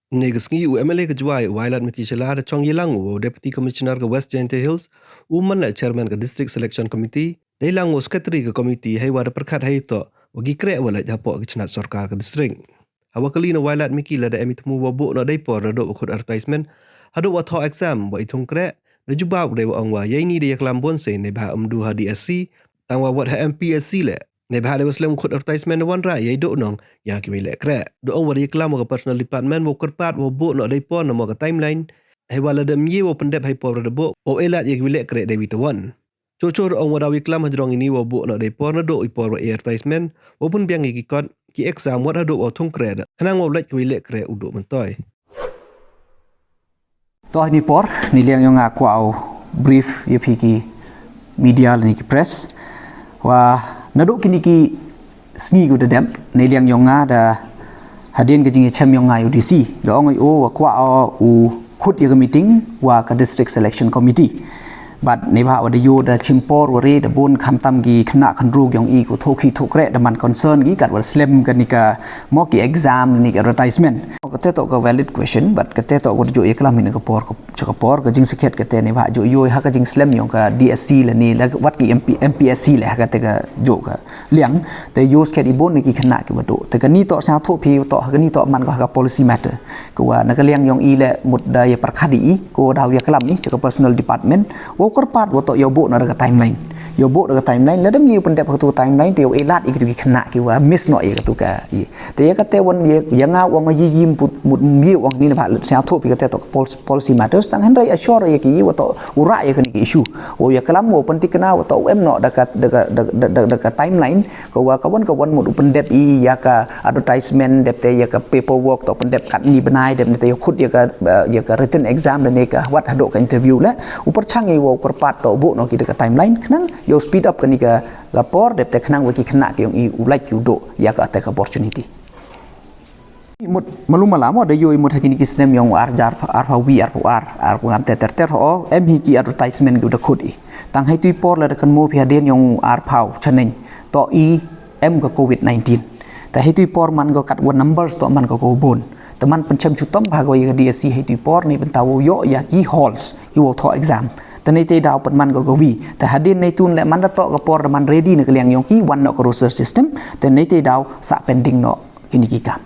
Negasngi u MLA ke Juai Wailad Miki Shalada Chong Yelang u Deputy Commissioner ke West Gente Hills u mana Chairman ke District Selection Committee Dailang u Secretary ke Committee hai wada perkat hai to wagi kreh wala japok ke cenat sorkar ke district. Hawa kali na Wailad Miki lada emi temu wabu na daipor na dok khud advertisement haduk wa tho exam wa itung kreh na jubab dai wa angwa yai ni de yaklam bonse ne ba amdu ha DSC tang wa wat ha MPSC le ne ba de waslam khud advertisement wan ra yai dok nong ya ki le kreh do ong wa yaklam ke personal department wo kerpat wo bu no dai pon no ke timeline hai wala dem ye wo pendep hai por de bo o elat ye ki le kreh dai witawan cocor ong wa yaklam hadrong ini wo bu no dai por na do i por wa advertisement wo pun biang ki kot ki exam wat hadu wo thung kreh kanang wo let ki le kreh udu mentoy toh ni por ni liang yang aku au brief ye piki media ni ki press wa nadooh kini ki sni gu dedem ni liang yang ada hadin ke jingi chem yang UDC do ong o wa kwa u khut ye meeting wa ka district selection committee but ni ba wa de yo da chimpor wa re da bon kham tam gi khna khan ru gyong i ko thoki thokre da man concern gi kat wa slim ka ni ka mo ki exam ni ka advertisement ka te to ka valid question but ka te to ko jo eklam ni ka por ko ka por ka jing sekhet ka te ni ba jo yo ha ka jing slim yong ka DSC la ni la wat ki MPSC la ka te ka jo ka liang te yo sekhet i bon ni ki khna ki wa do te ka ni to sa tho phi to ka ni to man ka policy matter ko wa na ka liang yong i le mut da ye parkhadi ko daw ya klam ni ka personal department korpat woto yo bo na timeline yo bo na timeline la dem yu pendep tu timeline te yo elat ik tu khna ki wa miss no ye tu ka te ya ka te won ye nga wong yi yim put mut mi wong ni na ba sa tho pi ka te to policy matters tang han rai assure ye ki woto ura ye ni ki issue o ya kalam wo pentik na woto em no da ka timeline ko wa ka won mut pendep i ya ka advertisement dep te ya ka paperwork to pendep kat ni benai dep te yo khut ya ka written exam le ne ka wat hado ka interview la upar chang ye wo korpat to bu no ki de timeline khnang yo speed up kan ka lapor dep te khnang waki khna ki i ulai ki do ya ka te opportunity mut malum malam ada yo imut hakini ki snem yong arjar arhawi ar ngam te ter ho em hi ki advertisement gu de khut i tang hai tui por la de kan mo phia den yong ar phau chaneng to i em ka covid 19 ta hai tui por man go kat one numbers to man ko bon teman pencem chutom bhagoi ka DSC hai tui por ni bentawo yo ya ki halls ki wo tho exam tani te daw pat man go wi ta hadin nei tun le man da to ka por man ready ne kliang yong ki one no ko research system te nei te daw sa pending no kini ki kam